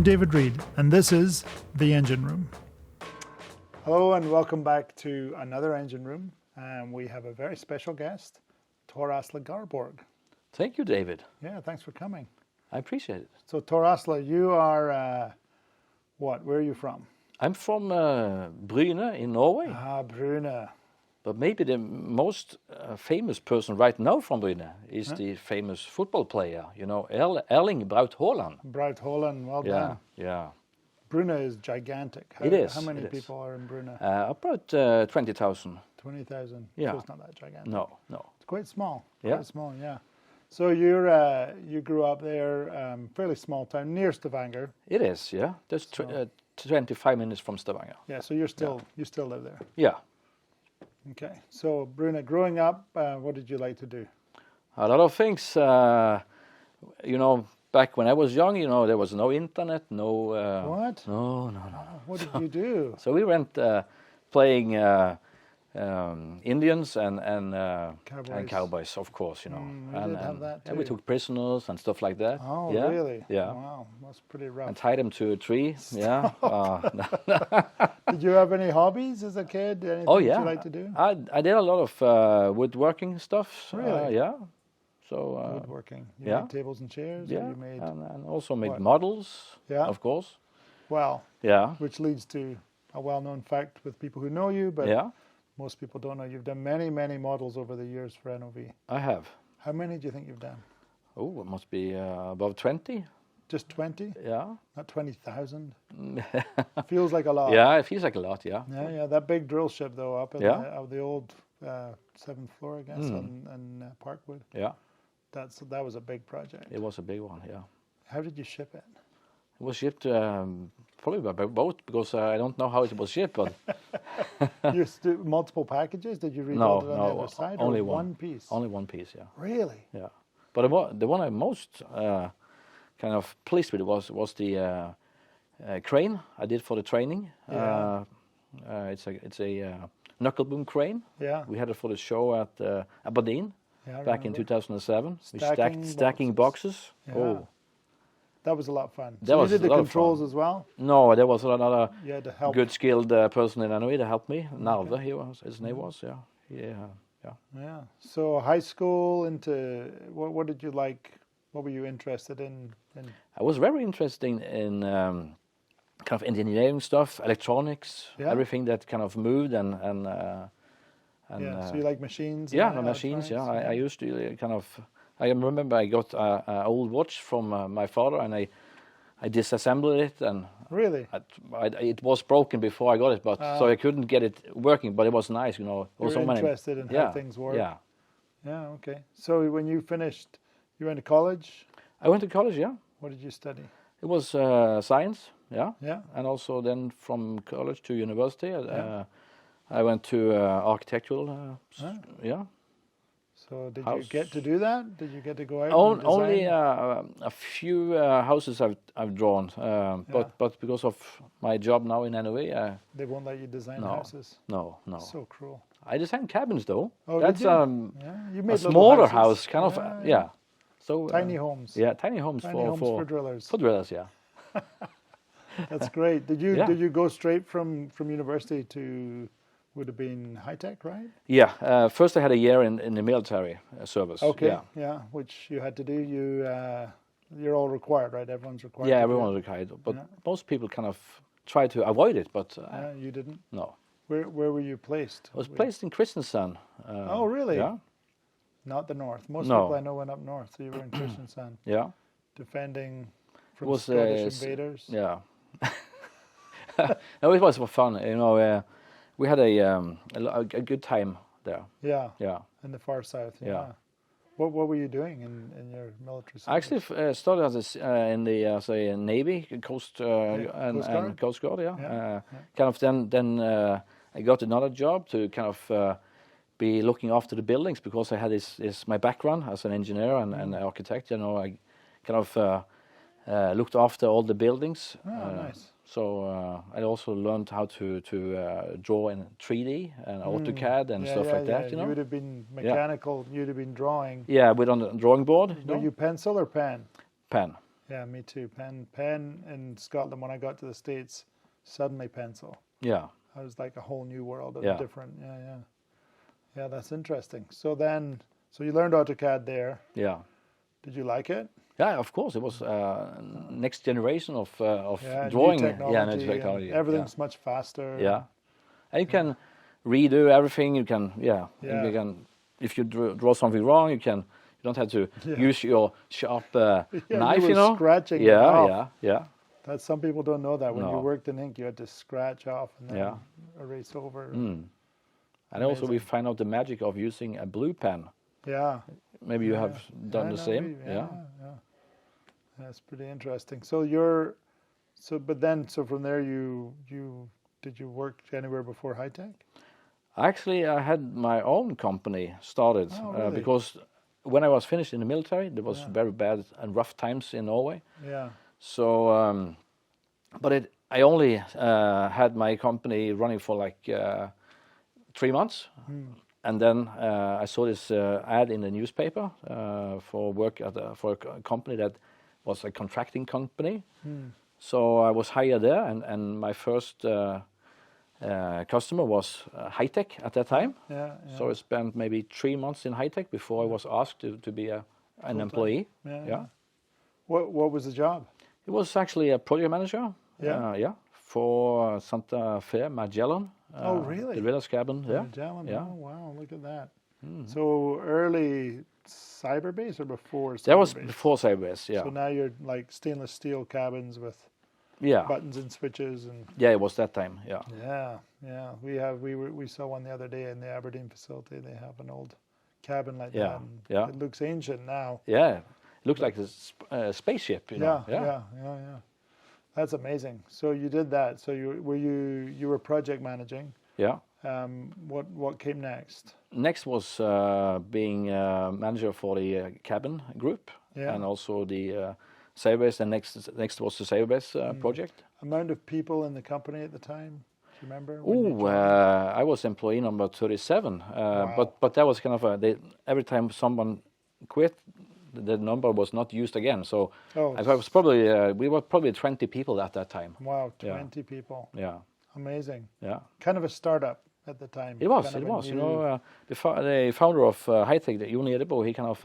I'm David Reed, and this is The Engine Room. Hello, and welcome back to another Engine Room. We have a very special guest, Asle Garborg. Thank you, David. Yeah, thanks for coming. I appreciate it. So, Asle, you are, where are you from? I'm from Bryne in Norway. Ah, Bryne. But maybe the most famous person right now from Bryne is the famous football player, Erling Braut Haaland. Braut Haaland, well done. Yeah. Bryne is gigantic. It is. How many people are in Bryne? About 20,000. 20,000. Yeah. So it's not that gigantic. No. It's quite small. Yeah. Quite small, yeah. So you grew up there, fairly small town, near Stavanger. It is, yeah. Just 25 minutes from Stavanger. Yeah, so you still live there. Yeah. Okay. So Bryne, growing up, what did you like to do? A lot of things. Back when I was young, there was no internet, no... What? No. What did you do? So we went playing Indians and cowboys, of course, we and did have that and we too. took prisoners and stuff like that. Oh, yeah? really? Yeah. Wow, that's pretty rough. And tied them to a tree. Yeah. Did you have any hobbies as a kid? Anything Oh yeah. you like to do? I did a lot of woodworking stuff. Really? Yeah. So. Woodworking. You yeah. made tables and chairs. Yeah. Or you made. And also made what? models. Yeah. Of course. Well. Yeah. Which leads to a well-known fact with people who know you, but Yeah. most people don't know. You've done many, many models over the years for NOV. I have. How many do you think you've done? Oh, it must be above 20. Just 20? Yeah. Not 20,000? Feels like a lot. Yeah, it feels like a lot. Yeah. Yeah. That big drill ship, though, up in the old 7th floor, I guess, on Parkwood. Yeah. That was a big project. It was a big one. Yeah. How did you ship it? It was shipped probably by boat because I don't know how it was shipped, but You multiple packages? Did you rebuild it on the other side? Only or one piece. Only one piece, yeah. Really? Yeah, but the one I'm most kind of pleased with was the crane I did for the training. Yeah. It's a knuckle boom crane. Yeah. We had it for the show at Aberdeen back in 2007. Stacking boxes. Yeah. Oh. That was a lot of fun. That So you was did a the lot of controls fun. as well? No, there was another You had to help. good skilled person in NOE to help me. Narve, his name was, yeah. Yeah. So high school into what did you like? What were you interested in? I was very interested in kind of engineering stuff, electronics, everything that kind of moved and so you like machines? Yeah, and the machines. Yeah, electronics? I used to kind of. I remember I got an old watch from my father, and I disassembled it, and Really? it was broken before I got it, but so I couldn't get it working. But it was nice, There You was were so interested in how things work? Yeah. Yeah, okay. So when you finished, you went to college? I went to college. Yeah. What did you study? It was science. Yeah. Yeah. And also then from college to university, I went to architectural. Yeah. So did House. you get to do that? Did you get to go out and design? Only a few houses I've drawn, but because of my job now in NOE, They won't let you design houses? No. So cruel. I designed cabins though. Oh, That's did you? You made a little smaller houses. house, kind of. Yeah. So Tiny homes. Yeah, tiny homes for drillers. For drillers, yeah. That's great. Did you go straight from university to? Would have been high tech, right? Yeah. First, I had a year in the military service. Okay. Yeah, which you had to do. You're all required, right? Everyone's required. Yeah, to do everyone's required, but most people kind of try to avoid it. But you didn't. No. Where were you placed? I was placed in Kristiansand. Oh, really? Yeah. Not the north. Most No. people I know went up north. So you were in Kristiansand, Yeah. defending from Was, Scottish invaders. Yeah. No, it was fun. We had a good time there. Yeah. Yeah. In the far south. Yeah. What were you doing in your military service? I actually started as in the Navy, Coast and Coast Guard. Yeah. Kind of then I got another job to kind of be looking after the buildings because I had my background as an engineer and architect. I kind of looked after all the buildings. Oh, nice. So I also learned how to draw in 3D and AutoCAD and stuff like that. You would have been mechanical. You'd have been drawing. Yeah, with on the drawing board. Were you pencil or pen? Pen. Yeah, me too. Pen in Scotland, when I got to the States, suddenly pencil. Yeah. I was like a whole new world of Yeah. different. Yeah, that's interesting. So you learned AutoCAD there. Yeah. Did you like it? Yeah, of course. It was next generation of New drawing. technology, New technology. Everything's much faster. Yeah. And you can redo everything. You can, you can, if you draw something wrong, you don't have to use your sharp knife, you were scratching it off. Yeah. That some people don't know that when you worked in ink, you had to scratch off and then erase over. And also we find out the magic of using a blue pen. Yeah. Maybe you have done the same. Yeah. That's pretty interesting. So from there did you work anywhere before high tech? Actually, I had my own company started because when I was finished in the military, there was very bad and rough times in Norway. Yeah. So, I only had my company running for like 3 months, and then I saw this ad in the newspaper for work for a company that was a contracting company. So I was hired there, and my first customer was high tech at that time. So I spent maybe 3 months in high tech before I was asked to be an employee. Yeah. What was the job? It was actually a project manager. For Santa Fe, Magellan. Oh, really? The Riddler's Cabin. Yeah. Magellan. Yeah. Oh, wow! Look at that. So early cyberbase or before cyberbase? That was before cyberbase. Yeah. So now you're like stainless steel cabins with buttons and switches and. Yeah, it was that time. Yeah. Yeah. We saw one the other day in the Aberdeen facility. They have an old cabin like that. And yeah. It looks ancient now. Yeah. It looks like a spaceship. You know? Yeah. That's amazing. So you did that. So you were project managing. Yeah. What came next? Next was being manager for the cabin group and also the cyberbase. And next was the cyberbase project. Amount of people in the company at the time. Do you remember? I was employee number 37. Wow. But that was kind of every time someone quit, the number was not used again. So I was probably we were probably 20 people at that time. Wow, 20 people. Yeah. Amazing. Yeah. Kind of a startup at the time. It was. You know, the founder of High Tech, Jon Edebo, he kind of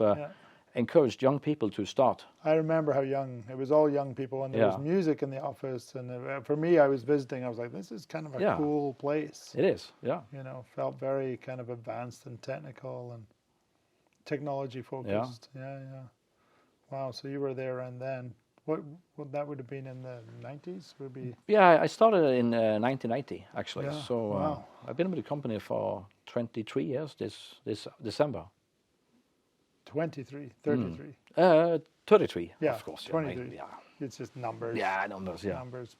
encouraged young people to start. I remember how young. It was all young people, and there was music in the office. And for me, I was visiting. I was like, this is kind of a cool place. It is. Yeah. You know, felt very kind of advanced and technical and technology focused. Yeah. Wow. So you were there, and then what that would have been in the 90s? Would be. Yeah, I started in 1990 actually. Yeah. So I've been with the company for 23 years. This December. 23, 33. 33. Yeah, of course. 23. Yeah. It's just numbers. Yeah, numbers. Yeah. Numbers.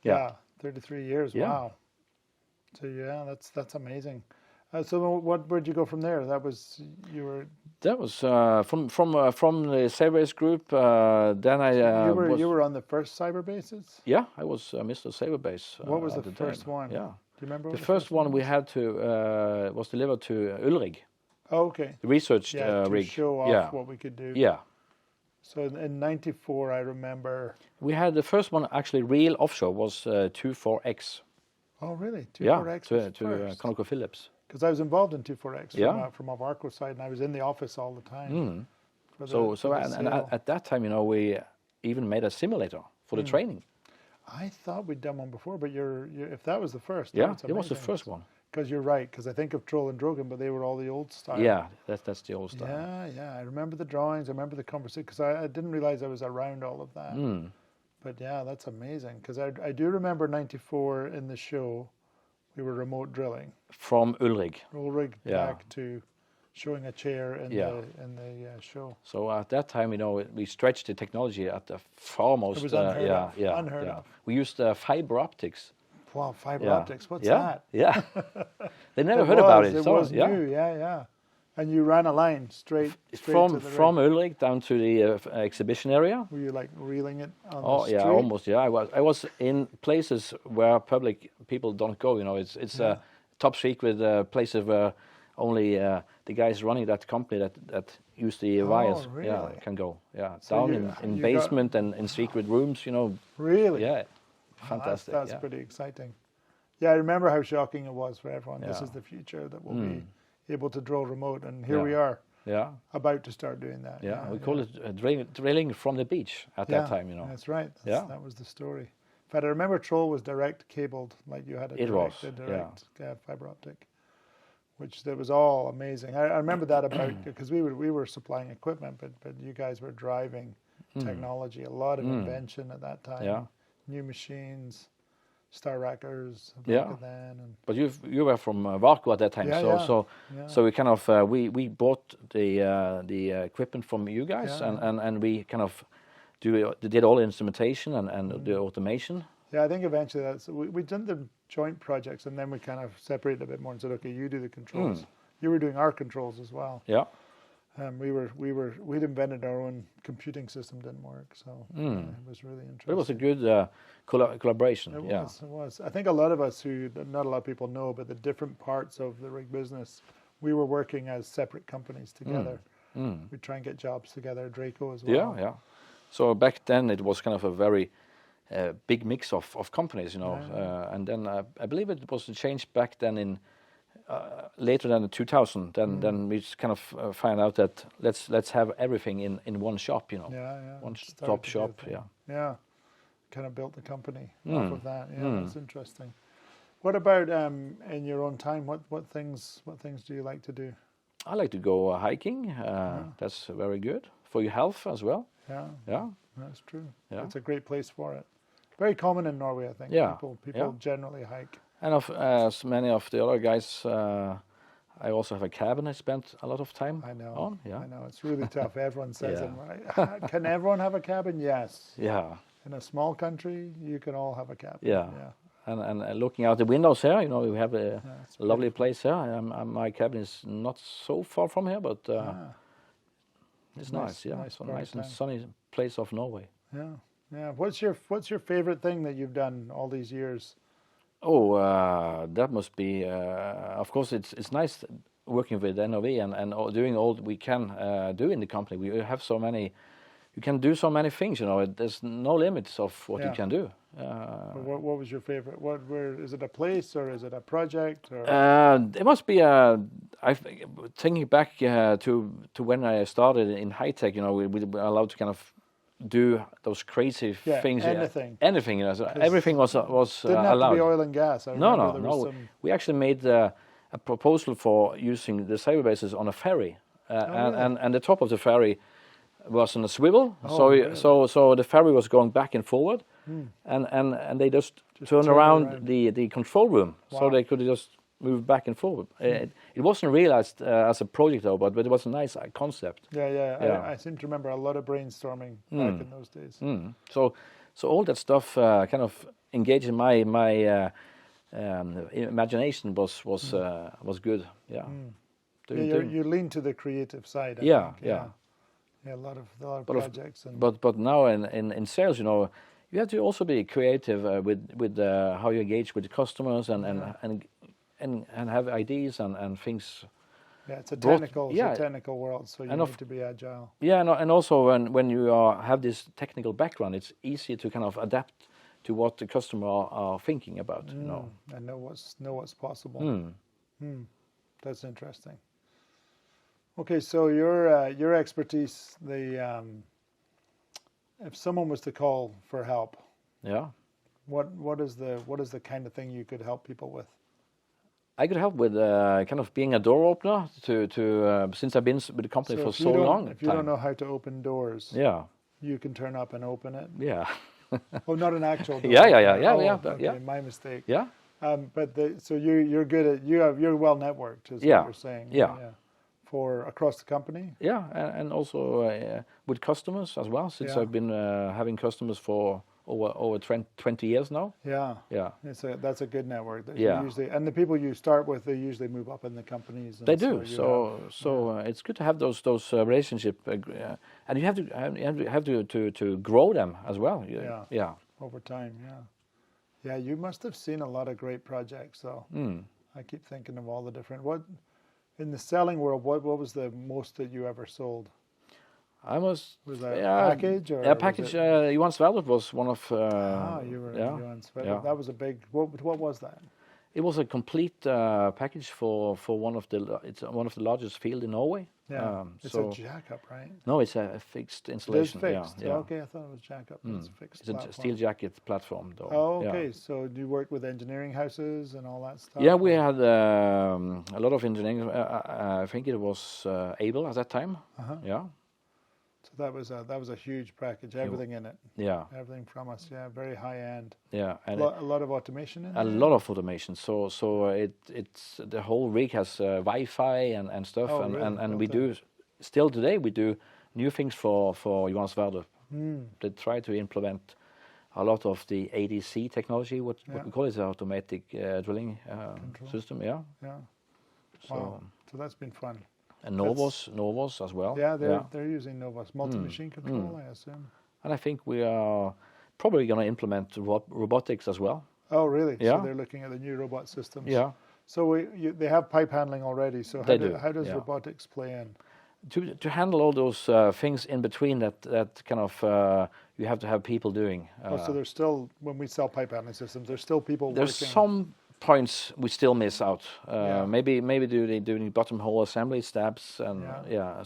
Yeah. 33 years. Yeah. Wow. So that's amazing. So where'd you go from there? That was That was from the Cyberbase group. Then you were on the first Cyberbases. Yeah, I was Mr. Cyberbase. What was the first one? Yeah. Do you remember? The first one we had to was delivered to Ulrig. Oh, okay. The research to rig. show off what we could do. Yeah. So in '94, I remember. We had the first one actually real offshore was 24X. Oh, really? 24X. Yeah, to ConocoPhillips. Because I was involved in 24X from our Arco side, and I was in the office all the time. And at that time, you know, we even made a simulator for the training. I thought we'd done one before, but if that was the first, it was the first one. Because you're right, because I think of Troll and Drogen, but they were all the old style. Yeah, that's the old style. Yeah. I remember the drawings. I remember the conversation, because I didn't realize I was around all of that. But yeah, that's amazing. Because I do remember '94 in the show, we were remote drilling. From Ulrig. Back to showing a chair in the show. So at that time, you know, we stretched the technology at the foremost. It was unheard of. We used fiber optics. Wow, fiber optics. What's that? Yeah. They never heard about it. It was new. Yeah. And you ran a line straight from to the from Ulrik down to the exhibition area. Were you like reeling it on the street? Yeah, almost. Yeah, I was in places where public people don't go. You know, it's a top secret places where only the guys running that company that use the wires, really? can go. Yeah, So down in basement and in secret rooms, Really? Yeah, fantastic. That's pretty exciting. Yeah, I remember how shocking it was for everyone. This Yeah. is the future, that we'll be able to drill remote, and here we are. Yeah. About to start doing that. Yeah, we call it drilling from the beach at that time, That's right. That was the story. In fact, I remember Troll was direct cabled, like you had a direct fiber optic, which that was all amazing. I remember that about, because we were supplying equipment, but you guys were driving technology, a lot of invention at that time. Yeah. New machines, Star Rackers, then. And but you were from Varco at that time, so we kind of we bought the equipment from you guys, and we kind of did all the instrumentation and the automation. Yeah, I think eventually we did the joint projects, and then we kind of separated a bit more and said, okay, you do the controls. You were doing our controls as well. Yeah. We'd invented our own computing system, didn't work, so it was really interesting. It was a good collaboration. It was. I think a lot of us not a lot of people know, but the different parts of the rig business, we were working as separate companies together. We'd try and get jobs together, Draco as well. Yeah. So back then it was kind of a very big mix of companies, and then I believe it was changed back then in later than 2000. Then we just kind of find out that let's have everything in one shop, one stop shop. Yeah, kind of built the company off of that. Yeah, that's interesting. What about in your own time? What things do you like to do? I like to go hiking. That's very good for your health as well. Yeah, that's true. Yeah. It's a great place for it. Very common in Norway, I think. Yeah. People generally hike. And as many of the other guys, I also have a cabin I spent a lot of time on. Yeah. I know. It's really tough. Everyone says it, right? Can everyone have a cabin? Yes. Yeah. In a small country, you can all have a cabin. Yeah. And looking out the windows here, we have a lovely place here. My cabin is not so far from here, but it's nice. Yeah, it's a nice and sunny place of Norway. Yeah. What's your favorite thing that you've done all these years? Oh, that must be. Of course, it's nice working with NOV and doing all we can do in the company. We have so many. You can do so many things. There's no limits of what you can do. What was your favorite? Where is it? A place or is it a project? Or? It must be. Thinking back to when I started in high tech, we were allowed to kind of do those crazy things. Anything. So everything was didn't allowed. Have to be oil and gas. No. We actually made a proposal for using the cyberbases on a ferry, and the top of the ferry was on a swivel. So the ferry was going back and forward, and they just turned around the control room, so they could just move back and forward. It wasn't realized as a project though, but it was a nice concept. Yeah. I seem to remember a lot of brainstorming back in those days. So all that stuff kind of engaged in my imagination was good. Yeah. You lean to the creative side. I think. Yeah, a lot of projects. But now in sales, you have to also be creative with how you engage with the customers and have ideas and things. Yeah, it's a technical world, so you need to be agile. Yeah, and also when you have this technical background, it's easier to kind of adapt to what the customer are thinking about. And know what's possible. That's interesting. Okay, so your expertise, if someone was to call for help, what is the kind of thing you could help people with? I could help with kind of being a door opener to since I've been with the company for so long. If you don't know how to open doors, you can turn up and open it. Yeah. Oh, not an actual door. Yeah. Okay, my mistake. Yeah. So you're good at you're well networked, is what you're saying. Yeah. For across the company. Yeah, and also with customers as well. Since I've been having customers for over 20 years now. Yeah. That's a good network. Usually, and the people you start with, they usually move up in the companies. They do. So it's good to have those relationship, and you have to grow them as well. Yeah. Over time. Yeah. You must have seen a lot of great projects, though. I keep thinking of all the different In the selling world, what was the most that you ever sold? Was that package or package? Johan Sverdrup was one of. You were Johan Sverdrup. Yeah. That was a big. What was that? It was a complete package for one of the largest field in Norway. Yeah, it's a jack-up, right? No, it's a fixed installation. It is fixed. Yeah. Okay, I thought it was jack-up. It's fixed. It's a steel jacket platform, though. Oh, okay. So you worked with engineering houses and all that stuff? Yeah, we had a lot of engineering. I think it was Asle at that time. Yeah. So that was a huge package. Everything in it. Yeah. Everything from us. Yeah, very high end. Yeah, and a lot of automation in there. A lot of automation. So it's the whole rig has Wi-Fi and stuff. Oh, really? And we do still today we do new things for Johan Sverdrup. They try to implement a lot of the ADC technology. What we call it, automatic drilling system. Yeah. Yeah. So, wow. So that's been fun. And Novos as well. Yeah, they're using Novos multi-machine control, I assume. And I think we are probably going to implement robotics as well. Oh, really? Yeah. So they're looking at the new robot systems. Yeah. So they have pipe handling already. So how does robotics play in? To handle all those things in between that kind of you have to have people doing. So there's still, when we sell pipe handling systems, there's still people there's working. Some points we still miss out. Maybe doing bottom hole assembly stabs and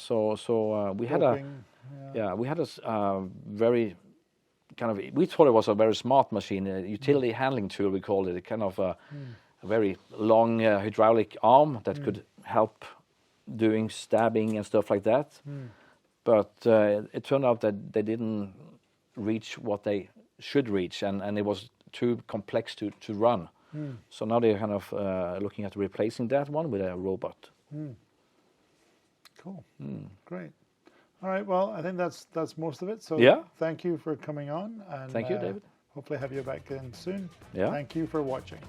So we had a very kind of, we thought it was a very smart machine, a utility handling tool we called it, a kind of a very long hydraulic arm that could help doing stabbing and stuff like that. But it turned out that they didn't reach what they should reach, and it was too complex to run. So now they're kind of looking at replacing that one with a robot. Cool. Great. All right. Well, I think that's most of it. So thank you for coming on. And thank you, David. Hopefully have you back in soon. Yeah. Thank you for watching.